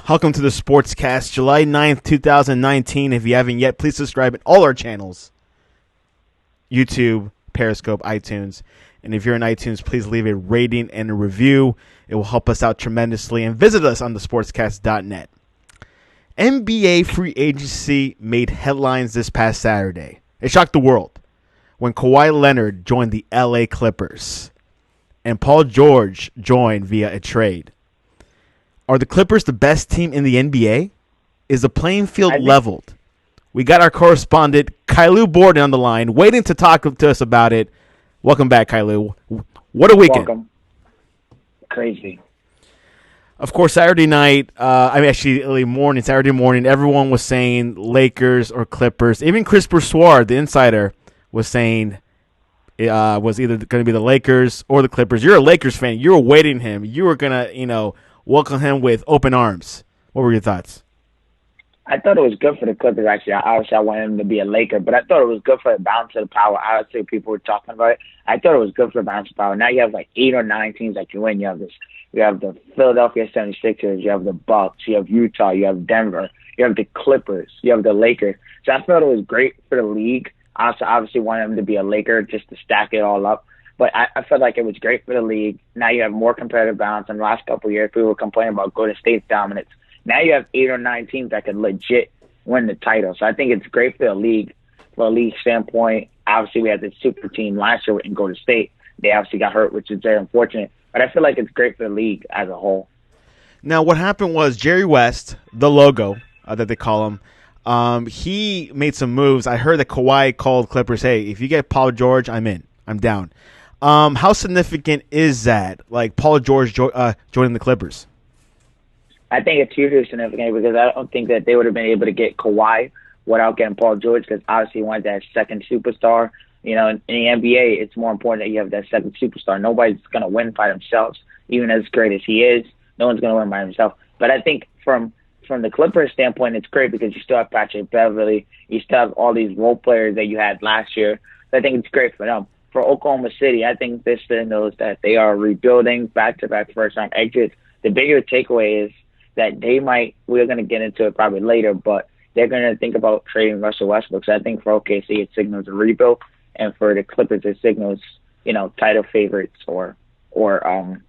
Welcome to the Sportscast, July 9th, 2019. If you haven't yet, please subscribe in all our channels, YouTube, Periscope, iTunes. And if you're in iTunes, please leave a rating and a review. It will help us out tremendously. And visit us on thesportscast.net. NBA free agency made headlines this past Saturday. It shocked the world when Kawhi Leonard joined the LA Clippers and Paul George joined via a trade. Are the Clippers the best team in the NBA? Is the playing field leveled? We got our correspondent, Caillou Borden, on the line, waiting to talk to us about it. Welcome back, Caillou. What a weekend. Welcome. Crazy. Of course, Saturday morning, everyone was saying Lakers or Clippers. Even Chris Broussard, the insider, was saying it was either going to be the Lakers or the Clippers. You're a Lakers fan. You were awaiting him. You were going to, welcome him with open arms. What were your thoughts? I thought it was good for the Clippers, actually. Obviously, I wanted him to be a Laker, but I thought it was good for the balance of the power. I would say people were talking about it. I thought it was good for the balance of power. Now you have like 8 or 9 teams that can win. You have the Philadelphia 76ers, you have the Bucks, you have Utah, you have Denver, you have the Clippers, you have the Lakers. So I thought it was great for the league. I also obviously wanted him to be a Laker just to stack it all up. But I felt like it was great for the league. Now you have more competitive balance. In the last couple of years, people were complaining about Golden State's dominance. Now you have 8 or 9 teams that can legit win the title. So I think it's great for the league, from a league standpoint. Obviously, we had the super team last year in Golden State. They obviously got hurt, which is very unfortunate. But I feel like it's great for the league as a whole. Now, what happened was Jerry West, the logo that they call him, he made some moves. I heard that Kawhi called Clippers, hey, if you get Paul George, I'm in. I'm down. How significant is that, like Paul George joining the Clippers? I think it's hugely significant because I don't think that they would have been able to get Kawhi without getting Paul George because obviously he wanted that second superstar. In the NBA, it's more important that you have that second superstar. Nobody's going to win by themselves. Even as great as he is, no one's going to win by himself. But I think from the Clippers standpoint, it's great because you still have Patrick Beverly. You still have all these role players that you had last year. So I think it's great for them. For Oklahoma City, I think this signals that they are rebuilding back-to-back first-round exits. The bigger takeaway is that we're going to get into it probably later, but they're going to think about trading Russell Westbrook. So I think for OKC, it signals a rebuild, and for the Clippers, it signals, title favorites or going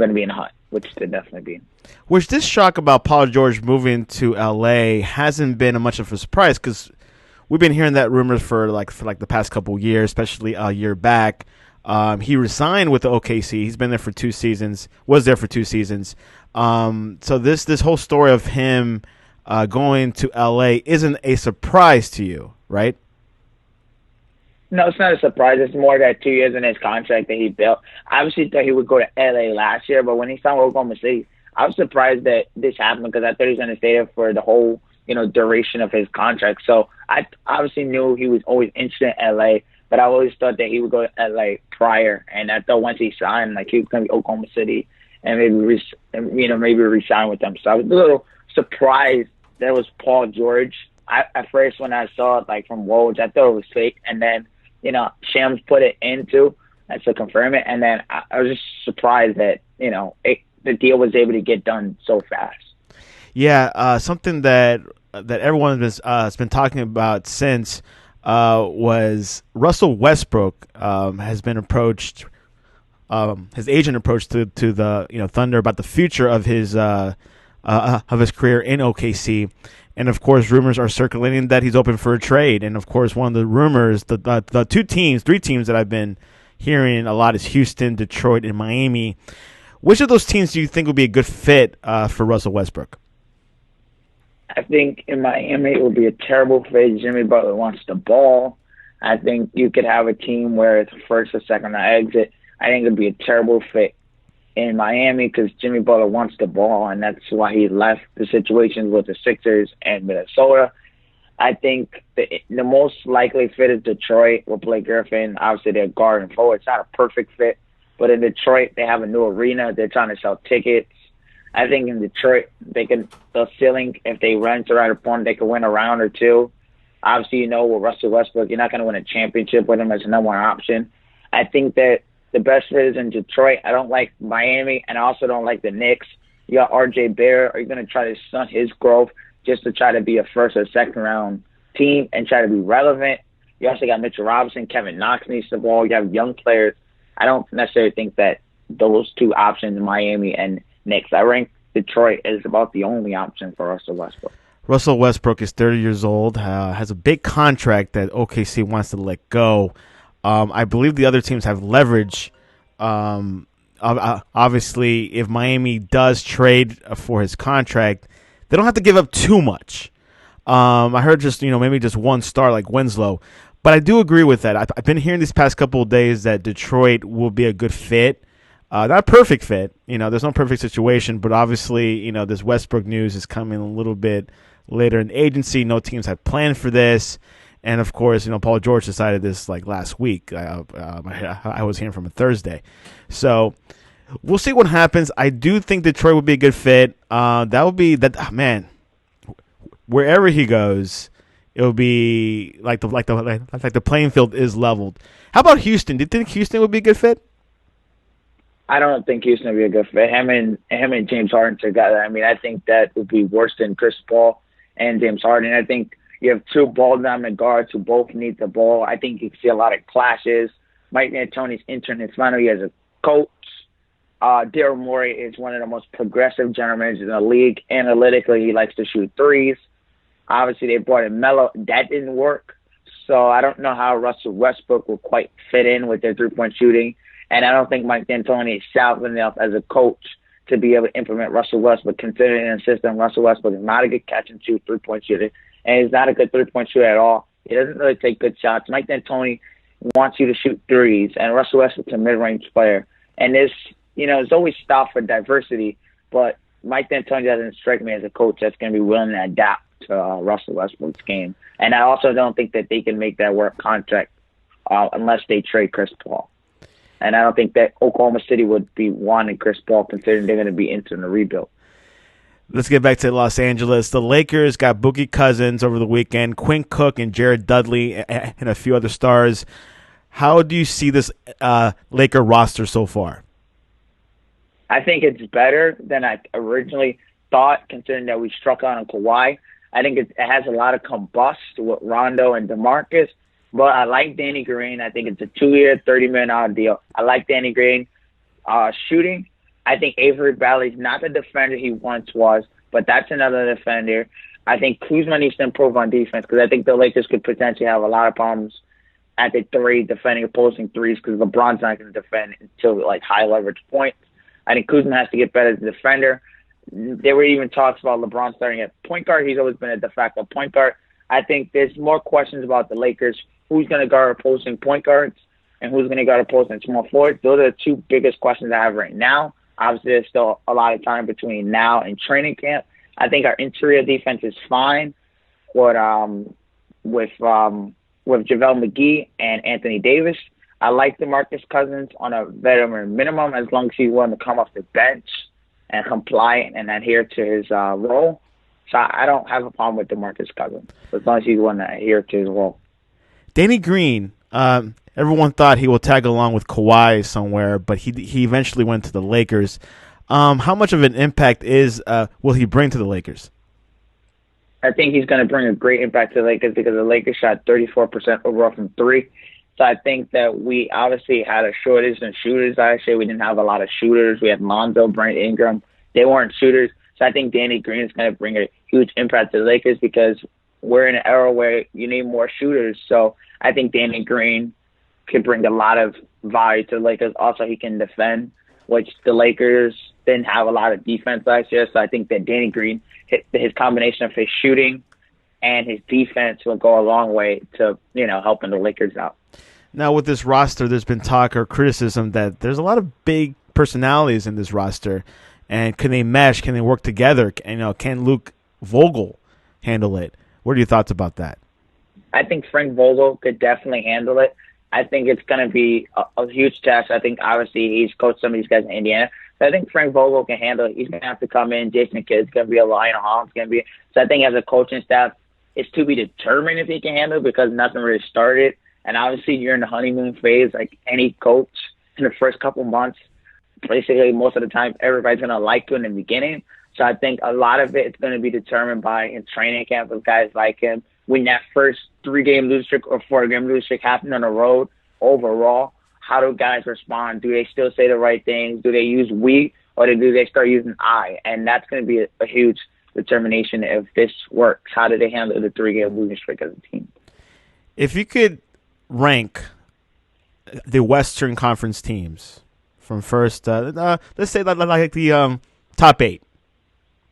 to be in the hunt, which they'll definitely be. Which this shock about Paul George moving to LA hasn't been much of a surprise because we've been hearing that rumors for the past couple of years, especially a year back. He resigned with the OKC. He's been there for 2 seasons. Was there for 2 seasons. So this whole story of him going to LA isn't a surprise to you, right? No, it's not a surprise. It's more that 2 years in his contract that he built. I obviously thought he would go to LA last year, but when he signed with Oklahoma City, I was surprised that this happened because I thought he was going to stay there for the whole duration of his contract. So I obviously knew he was always interested in LA, but I always thought that he would go to LA prior. And I thought once he signed, he was going to be Oklahoma City and maybe resign with them. So I was a little surprised that it was Paul George. At first, when I saw it from Woj, I thought it was fake. And then, Shams put it into to confirm it. And then I was just surprised that, the deal was able to get done so fast. Yeah, something that everyone has been talking about since was Russell Westbrook has been approached. His agent approached to the Thunder about the future of his career in OKC, and of course rumors are circulating that he's open for a trade. And of course one of the rumors, the 3 teams that I've been hearing a lot is Houston, Detroit, and Miami. Which of those teams do you think would be a good fit for Russell Westbrook? I think in Miami it would be a terrible fit. Jimmy Butler wants the ball. I think you could have a team where it's a first or second round exit. I think it would be a terrible fit in Miami because Jimmy Butler wants the ball, and that's why he left the situations with the Sixers and Minnesota. I think the most likely fit is Detroit with Blake Griffin. Obviously, they're guard and forward. It's not a perfect fit, but in Detroit, they have a new arena. They're trying to sell tickets. I think in Detroit, the ceiling, if they run to right opponent, they can win a round or 2. Obviously, with Russell Westbrook, you're not going to win a championship with him as a number 1 option. I think that the best fit is in Detroit. I don't like Miami, and I also don't like the Knicks. You got R.J. Barrett. Are you going to try to stunt his growth just to try to be a first or second round team and try to be relevant? You also got Mitchell Robinson. Kevin Knox needs the ball. You have young players. I don't necessarily think that those two options, Miami and Knicks, I rank Detroit as about the only option for Russell Westbrook. Russell Westbrook is 30 years old, has a big contract that OKC wants to let go. I believe the other teams have leverage. Obviously, if Miami does trade for his contract, they don't have to give up too much. I heard maybe just one star like Winslow. But I do agree with that. I've been hearing these past couple of days that Detroit will be a good fit. Not a perfect fit. There's no perfect situation, but obviously, this Westbrook news is coming a little bit later in the agency. No teams have planned for this. And, of course, Paul George decided this like last week. I was hearing from him Thursday. So we'll see what happens. I do think Detroit would be a good fit. That would be that man. Wherever he goes, it'll be like the playing field is leveled. How about Houston? Do you think Houston would be a good fit? I don't think Houston would be a good fit. Him and James Harden together. I mean, I think that would be worse than Chris Paul and James Harden. I think you have two ball dominant guards who both need the ball. I think you can see a lot of clashes. Mike D'Antoni's entering his final year as a coach. Daryl Morey is one of the most progressive general managers in the league. Analytically, he likes to shoot threes. Obviously, they brought in Melo. That didn't work. So I don't know how Russell Westbrook will quite fit in with their three-point shooting. And I don't think Mike D'Antoni is sound enough as a coach to be able to implement Russell Westbrook, considering in a system Russell Westbrook is not a good catch-and-shoot three-point shooter, and he's not a good three-point shooter at all. He doesn't really take good shots. Mike D'Antoni wants you to shoot threes, and Russell Westbrook's a mid-range player. And there's always stuff for diversity, but Mike D'Antoni doesn't strike me as a coach that's going to be willing to adapt to Russell Westbrook's game. And I also don't think that they can make that work contract unless they trade Chris Paul. And I don't think that Oklahoma City would be wanting Chris Paul, considering they're going to be entering the rebuild. Let's get back to Los Angeles. The Lakers got Boogie Cousins over the weekend, Quinn Cook and Jared Dudley, and a few other stars. How do you see this Laker roster so far? I think it's better than I originally thought, considering that we struck out on Kawhi. I think it has a lot of combust with Rondo and DeMarcus. But I like Danny Green. I think it's a 2-year, $30 million deal. I like Danny Green shooting. I think Avery Bradley's not the defender he once was, but that's another defender. I think Kuzma needs to improve on defense because I think the Lakers could potentially have a lot of problems at the three, defending opposing threes, because LeBron's not going to defend until like high leverage points. I think Kuzma has to get better as a defender. There were even talks about LeBron starting at point guard. He's always been a de facto point guard. I think there's more questions about the Lakers. Who's going to guard opposing point guards and who's going to guard opposing small forwards? Those are the two biggest questions I have right now. Obviously, there's still a lot of time between now and training camp. I think our interior defense is fine with JaVale McGee and Anthony Davis. I like DeMarcus Cousins on a veteran minimum as long as he's willing to come off the bench and comply and adhere to his role. So I don't have a problem with DeMarcus Cousins as long as he's willing to adhere to his role. Danny Green, everyone thought he will tag along with Kawhi somewhere, but he eventually went to the Lakers. How much of an impact will he bring to the Lakers? I think he's going to bring a great impact to the Lakers because the Lakers shot 34% overall from three. So I think that we obviously had a shortage in shooters. Actually, we didn't have a lot of shooters. We had Lonzo, Brandon Ingram. They weren't shooters. So I think Danny Green is going to bring a huge impact to the Lakers because we're in an era where you need more shooters. So I think Danny Green could bring a lot of value to the Lakers. Also, he can defend, which the Lakers didn't have a lot of defense last year. So I think that Danny Green, his combination of his shooting and his defense will go a long way to, helping the Lakers out. Now, with this roster, there's been talk or criticism that there's a lot of big personalities in this roster. And can they mesh? Can they work together? Can Luke Vogel handle it? What are your thoughts about that? I think Frank Vogel could definitely handle it. I think it's going to be a huge test. I think, obviously, he's coached some of these guys in Indiana. So I think Frank Vogel can handle it. He's going to have to come in. Jason Kidd's going to be a Lionel Hollins going to be. So I think as a coaching staff, it's to be determined if he can handle it because nothing really started. And obviously, you're in the honeymoon phase, like any coach in the first couple months. basically most of the time everybody's going to like you in the beginning. So I think a lot of it is going to be determined by in training camp with guys like him. When that first 3-game losing streak or 4-game losing streak happened on the road, overall, how do guys respond? Do they still say the right things? Do they use we or do they start using I? And that's going to be a huge determination if this works. How do they handle the 3-game losing streak as a team? If you could rank the Western Conference teams from first, let's say like the top 8,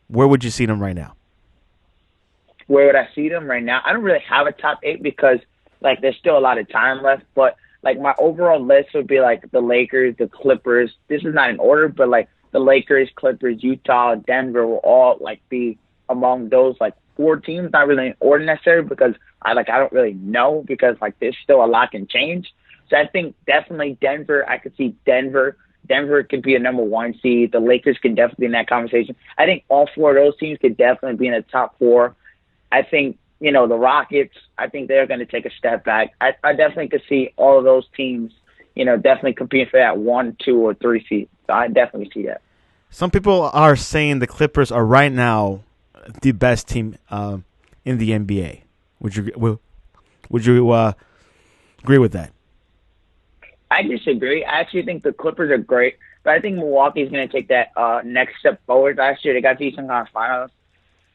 where would you see them right now? Where would I see them right now? I don't really have a top 8 because, like, there's still a lot of time left. But, like, my overall list would be, like, the Lakers, the Clippers. This is not in order, but, like, the Lakers, Clippers, Utah, Denver will all, like, be among those, like, 4 teams. Not really in order necessarily because, I don't really know because, like, there's still a lot can change. So I think definitely Denver. I could see Denver. Denver could be a number 1 seed. The Lakers could definitely be in that conversation. I think all 4 of those teams could definitely be in the top 4. I think, the Rockets, I think they're going to take a step back. I definitely could see all of those teams, definitely competing for that 1, 2, or 3 seed. So I definitely see that. Some people are saying the Clippers are right now the best team in the NBA. Would you agree with that? I disagree. I actually think the Clippers are great, but I think Milwaukee's going to take that next step forward. Last year, they got to Eastern Conference Finals.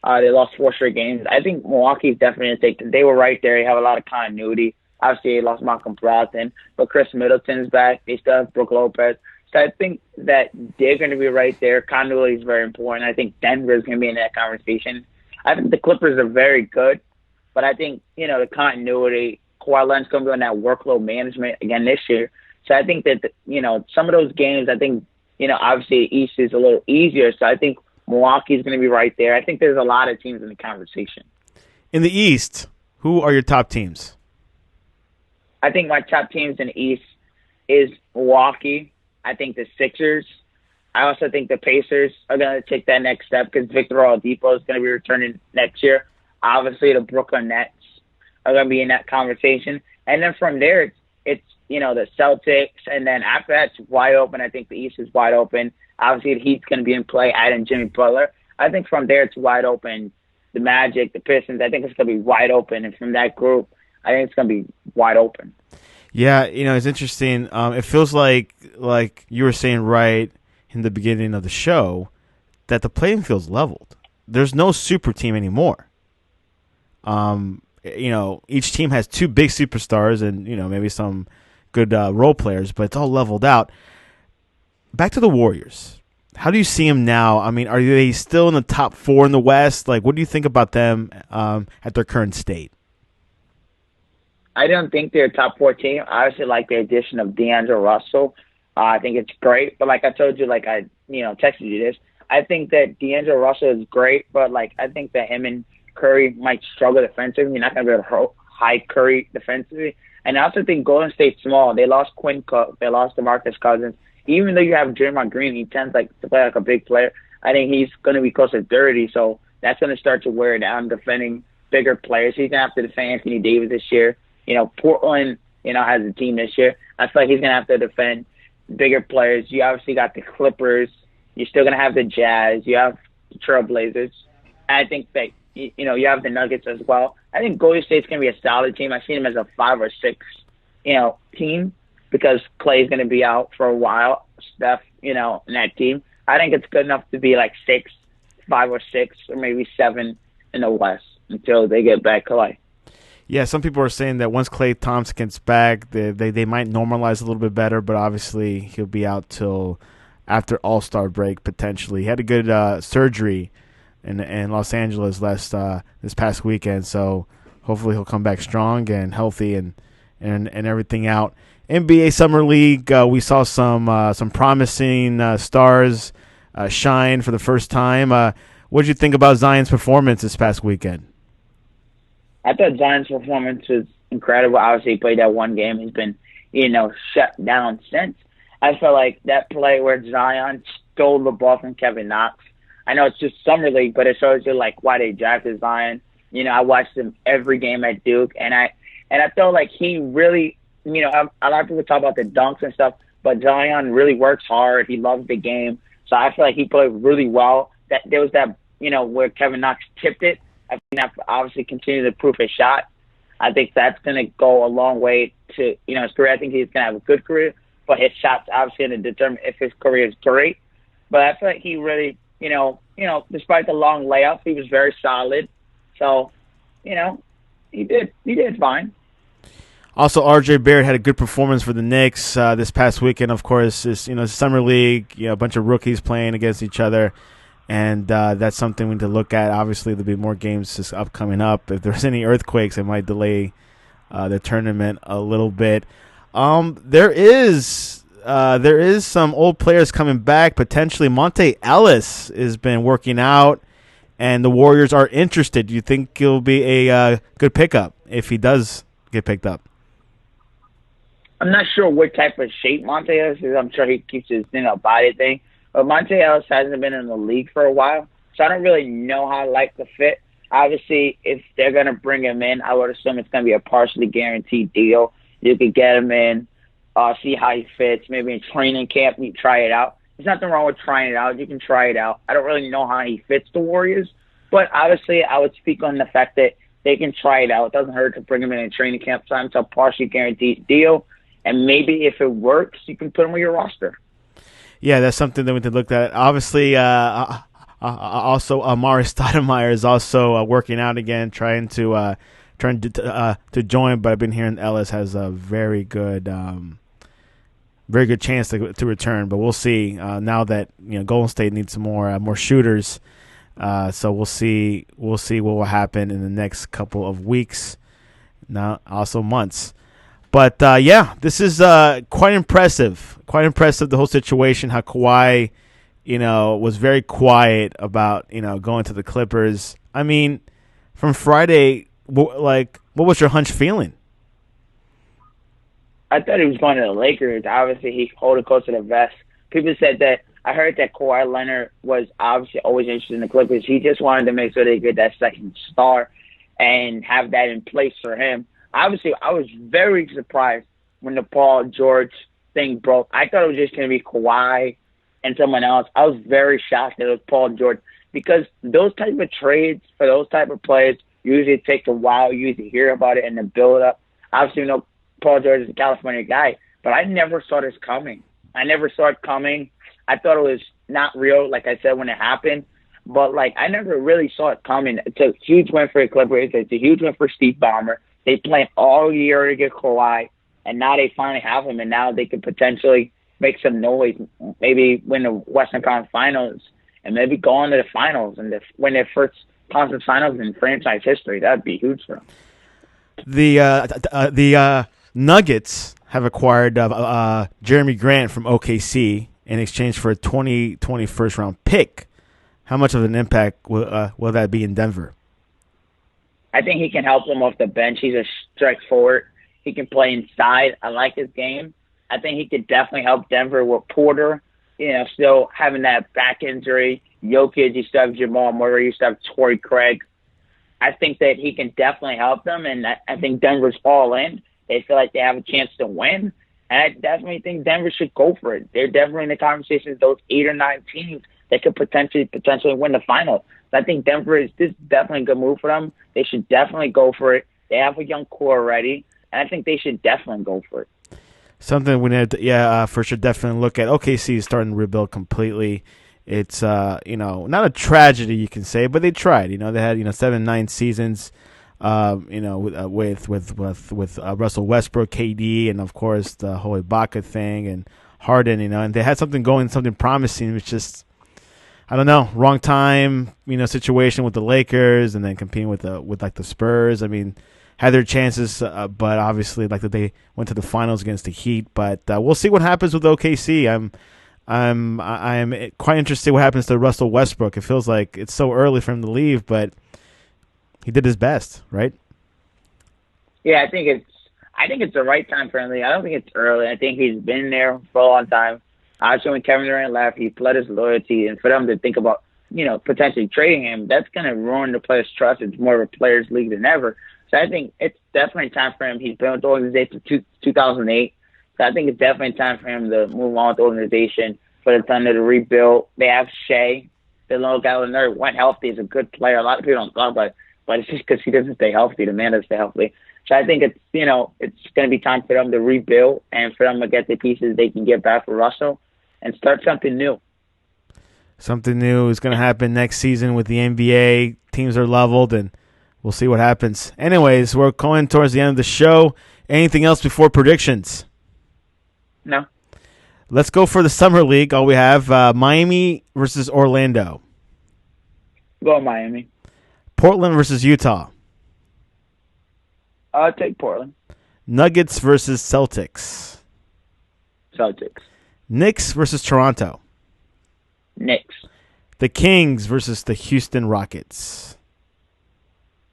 They lost 4 straight games. I think Milwaukee's definitely going to take them. They were right there. They have a lot of continuity. Obviously, they lost Malcolm Brogdon, but Chris Middleton's back. They still have Brook Lopez. So I think that they're going to be right there. Continuity is very important. I think Denver is going to be in that conversation. I think the Clippers are very good, but I think, the continuity, Kawhi Leonard's going to be on that workload management again this year. So I think that, some of those games, I think, obviously the East is a little easier. So I think Milwaukee's going to be right there. I think there's a lot of teams in the conversation. In the East, who are your top teams? I think my top teams in the East is Milwaukee. I think the Sixers. I also think the Pacers are going to take that next step because Victor Oladipo is going to be returning next year. Obviously, the Brooklyn Nets are going to be in that conversation. And then from there, it's the Celtics. And then after that, it's wide open. I think the East is wide open. Obviously, the Heat's going to be in play, adding Jimmy Butler. I think from there, it's wide open. The Magic, the Pistons, I think it's going to be wide open. And from that group, I think it's going to be wide open. Yeah, it's interesting. It feels like you were saying right in the beginning of the show that the playing field's leveled. There's no super team anymore. Each team has 2 big superstars and, maybe some good role players, but it's all leveled out. Back to the Warriors. How do you see them now? I mean, are they still in the top 4 in the West? Like, what do you think about them at their current state? I don't think they're a top 4 team. I obviously like the addition of D'Angelo Russell. I think it's great. But like I told you, like I texted you this, I think that D'Angelo Russell is great, but like I think that him and Curry might struggle defensively. You're not going to be able to high Curry defensively. And I also think Golden State's small. They lost Quinn Cook. They lost DeMarcus Cousins. Even though you have Draymond Green, he tends to play like a big player. I think he's going to be close to 30, so that's going to start to wear down defending bigger players. He's going to have to defend Anthony Davis this year. Portland, has a team this year. I feel like he's going to have to defend bigger players. You obviously got the Clippers. You're still going to have the Jazz. You have the Trailblazers. I think that, you have the Nuggets as well. I think Golden State's going to be a solid team. I see them as a 5 or 6, team because Clay's going to be out for a while. Steph, in that team. I think it's good enough to be like 6, 5 or 6, or maybe 7 in the West until they get back Kawhi. Yeah, some people are saying that once Klay Thompson gets back, they might normalize a little bit better, but obviously he'll be out till after All-Star break potentially. He had a good surgery in Los Angeles this past weekend, so hopefully he'll come back strong and healthy and everything out. NBA Summer League, we saw some promising stars shine for the first time. What did you think about Zion's performance this past weekend? I thought Zion's performance was incredible. Obviously, he played that one game. He's been, shut down since. I felt like that play where Zion stole the ball from Kevin Knox. I know it's just Summer League, but it shows you, why they drafted Zion. I watched him every game at Duke, and I felt like he really, a lot of people talk about the dunks and stuff, but Zion really works hard. He loves the game. So I feel like he played really well. That there was that, where Kevin Knox tipped it. I think that obviously continued to prove his shot. I think that's going to go a long way to, his career. I think he's going to have a good career, but his shot's obviously going to determine if his career is great. But I feel like he really, despite the long layup, he was very solid. So, he did fine. Also, R.J. Barrett had a good performance for the Knicks this past weekend. Of course, it's summer league, a bunch of rookies playing against each other, and that's something we need to look at. Obviously, there'll be more games just coming up. If there's any earthquakes, it might delay the tournament a little bit. There is some old players coming back. Potentially, Monte Ellis has been working out, and the Warriors are interested. Do you think he'll be a good pickup if he does get picked up? I'm not sure what type of shape Monte Ellis is. I'm sure he keeps his body thing. But Monte Ellis hasn't been in the league for a while, so I don't really know how I like the fit. Obviously, if they're going to bring him in, I would assume it's going to be a partially guaranteed deal. You could get him in, see how he fits. Maybe in training camp, you try it out. There's nothing wrong with trying it out. You can try it out. I don't really know how he fits the Warriors, but obviously I would speak on the fact that they can try it out. It doesn't hurt to bring him in training camp time. It's a partially guaranteed deal. And maybe if it works, you can put him on your roster. Yeah, that's something that we can look at. Obviously, also Amari Stoudemire is also working out again, trying to join. But I've been hearing Ellis has a very good chance to return. But we'll see. Now that Golden State needs some more shooters, so we'll see what will happen in the next couple of weeks. Now, also months. But, this is quite impressive. Quite impressive, the whole situation, how Kawhi, was very quiet about, going to the Clippers. I mean, from Friday, what was your hunch feeling? I thought he was going to the Lakers. Obviously, he holding close to the vest. People said that. I heard that Kawhi Leonard was obviously always interested in the Clippers. He just wanted to make sure they get that second star and have that in place for him. Obviously, I was very surprised when the Paul George thing broke. I thought it was just going to be Kawhi and someone else. I was very shocked that it was Paul George because those type of trades for those type of players usually take a while. You usually hear about it and then build up. Obviously, Paul George is a California guy, but I never saw this coming. I thought it was not real, like I said, when it happened. But, I never really saw it coming. It's a huge win for the Clippers. It's a huge win for Steve Ballmer. They planned all year to get Kawhi, and now they finally have him, and now they could potentially make some noise, maybe win the Western Conference Finals, and maybe go on to the finals and win their first conference finals in franchise history. That would be huge for them. The Nuggets have acquired Jeremy Grant from OKC in exchange for a 2020 first-round pick. How much of an impact will that be in Denver? I think he can help them off the bench. He's a stretch forward. He can play inside. I like his game. I think he could definitely help Denver with Porter, still having that back injury. Jokic, you still have Jamal Murray, you still have Torrey Craig. I think that he can definitely help them, and I think Denver's all in. They feel like they have a chance to win, and I definitely think Denver should go for it. They're definitely in the conversation with those 8 or 9 teams that could potentially win the final. So I think this is definitely a good move for them. They should definitely go for it. They have a young core already, and I think they should definitely go for it. Something we need to, for sure, definitely look at. OKC is starting to rebuild completely. It's, not a tragedy, you can say, but they tried. They had, 7-9 seasons, with Russell Westbrook, KD, and, of course, the whole Ibaka thing, and Harden, and they had something going, something promising. It was just, I don't know, wrong time, situation with the Lakers, and then competing with the Spurs. I mean, had their chances, but obviously, they went to the finals against the Heat. But we'll see what happens with OKC. I'm quite interested what happens to Russell Westbrook. It feels like it's so early for him to leave, but he did his best, right? Yeah, I think it's the right time for him to leave. I don't think it's early. I think he's been there for a long time. Obviously, when Kevin Durant left, he fled his loyalty, and for them to think about, potentially trading him, that's going to ruin the player's trust. It's more of a player's league than ever. So I think it's definitely time for him. He's been with the organization since 2008. So I think it's definitely time for him to move on with the organization, for the Thunder to rebuild. They have Shea. The little guy Leonard went healthy. He's a good player. A lot of people don't talk about it, but it's just because he doesn't stay healthy. The man doesn't stay healthy. So I think it's going to be time for them to rebuild and for them to get the pieces they can get back for Russell and start something new. Something new is going to happen next season with the NBA. Teams are leveled, and we'll see what happens. Anyways, we're going towards the end of the show. Anything else before predictions? No. Let's go for the Summer League. All we have, Miami versus Orlando. Go Miami. Portland versus Utah. I'll take Portland. Nuggets versus Celtics. Celtics. Knicks versus Toronto. Knicks. The Kings versus the Houston Rockets.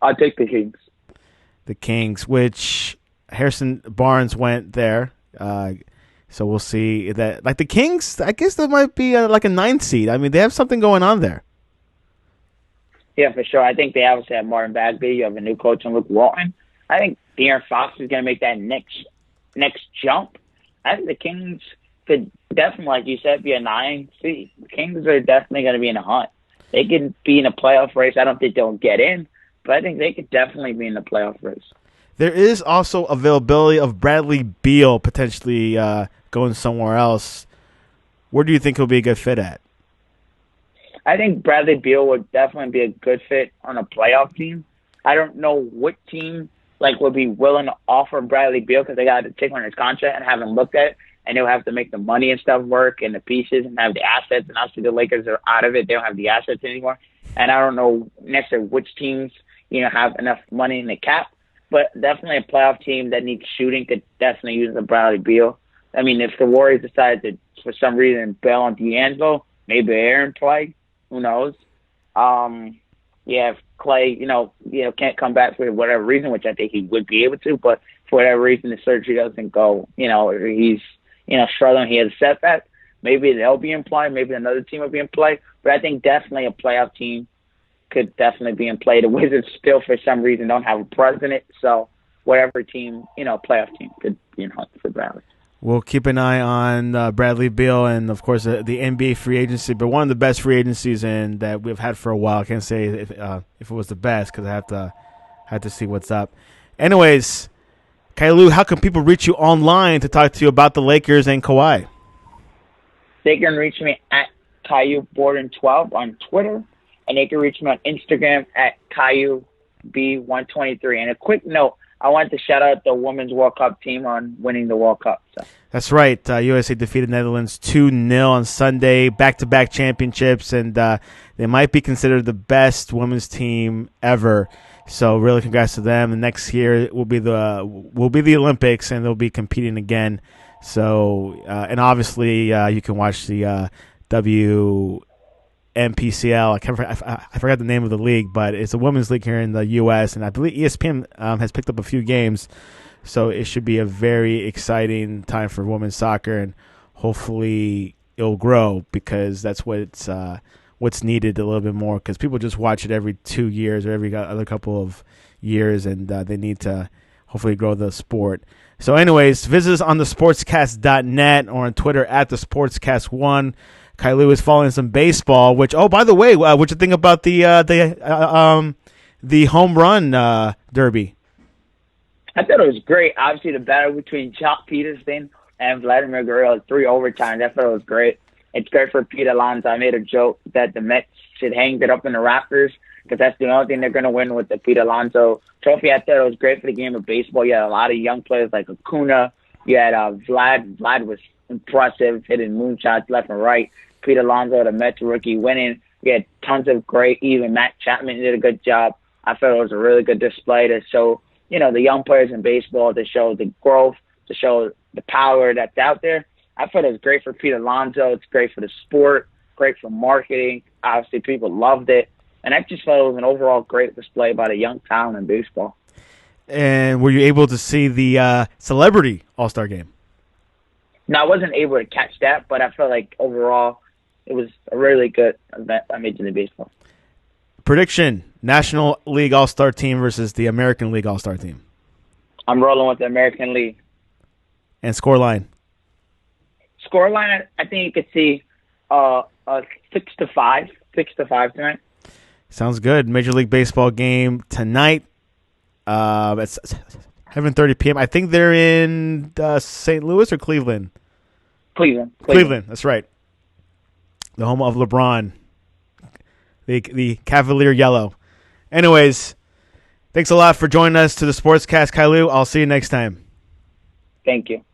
I'll take the Kings. The Kings, which Harrison Barnes went there. So we'll see that. Like the Kings, I guess there might be like a 9th seed. I mean, they have something going on there. Yeah, for sure. I think they obviously have Martin Bagley. You have a new coach in Luke Walton. I think De'Aaron Fox is going to make that next jump. I think the Kings could definitely, like you said, be a 9 seed. The Kings are definitely going to be in a hunt. They could be in a playoff race. I don't think they'll get in, but I think they could definitely be in the playoff race. There is also availability of Bradley Beal potentially going somewhere else. Where do you think he'll be a good fit at? I think Bradley Beal would definitely be a good fit on a playoff team. I don't know what team would be willing to offer Bradley Beal because they got to take on his contract and have him looked at, and they'll have to make the money and stuff work and the pieces and have the assets. And obviously the Lakers are out of it; they don't have the assets anymore. And I don't know necessarily which teams have enough money in the cap. But definitely a playoff team that needs shooting could definitely use the Bradley Beal. I mean, if the Warriors decide to, for some reason, bail on D'Angelo, maybe Aaron play. Who knows? If Clay, can't come back for whatever reason, which I think he would be able to, but for whatever reason the surgery doesn't go, or he's, struggling, he has a setback, maybe they'll be in play, maybe another team will be in play. But I think definitely a playoff team could definitely be in play. The Wizards still, for some reason, don't have a president, so whatever team, playoff team could be in hunt for Bradley. We'll keep an eye on Bradley Beal and, of course, the NBA free agency, but one of the best free agencies that we've had for a while. I can't say if it was the best because I have to see what's up. Anyways, Caillou, how can people reach you online to talk to you about the Lakers and Kawhi? They can reach me at Caillou Borden 12 on Twitter. And they can reach me on Instagram at CaillouB123. And a quick note, I wanted to shout out the Women's World Cup team on winning the World Cup. So. That's right. USA defeated Netherlands 2-0 on Sunday, back-to-back championships, and they might be considered the best women's team ever. So really congrats to them. And next year will be the Olympics, and they'll be competing again. So and obviously you can watch the NPCL. I forgot the name of the league, but it's a women's league here in the U.S., and I believe ESPN has picked up a few games, so it should be a very exciting time for women's soccer, and hopefully it'll grow because that's what's needed a little bit more because people just watch it every 2 years or every other couple of years, and they need to hopefully grow the sport. So anyways, visit us on thesportscast.net or on Twitter at thesportscast1. Caillou is following some baseball, which, oh, by the way, what'd you think about the home run derby? I thought it was great. Obviously, the battle between Jock Peterson and Vladimir Guerrero, 3 overtimes. I thought it was great. It's great for Pete Alonso. I made a joke that the Mets should hang it up in the rafters because that's the only thing they're going to win with the Pete Alonso trophy. I thought it was great for the game of baseball. You had a lot of young players like Acuna. You had Vlad. Vlad was impressive, hitting moonshots left and right. Pete Alonso, the Mets rookie, winning. We had tons of great, even Matt Chapman did a good job. I thought it was a really good display to show, the young players in baseball, to show the growth, to show the power that's out there. I thought it was great for Pete Alonso. It's great for the sport, great for marketing. Obviously, people loved it. And I just thought it was an overall great display by the young talent in baseball. And were you able to see the Celebrity All-Star Game? No, I wasn't able to catch that, but I felt like overall it was a really good event by Major League Baseball. Prediction, National League All-Star team versus the American League All-Star team. I'm rolling with the American League. And scoreline. Scoreline, I think you could see a 6-5 tonight. Sounds good. Major League Baseball game tonight. It's 7:30 p.m. I think they're in St. Louis or Cleveland. Cleveland. That's right. The home of LeBron. The Cavalier Yellow. Anyways, thanks a lot for joining us to the Sportscast, Caillou. I'll see you next time. Thank you.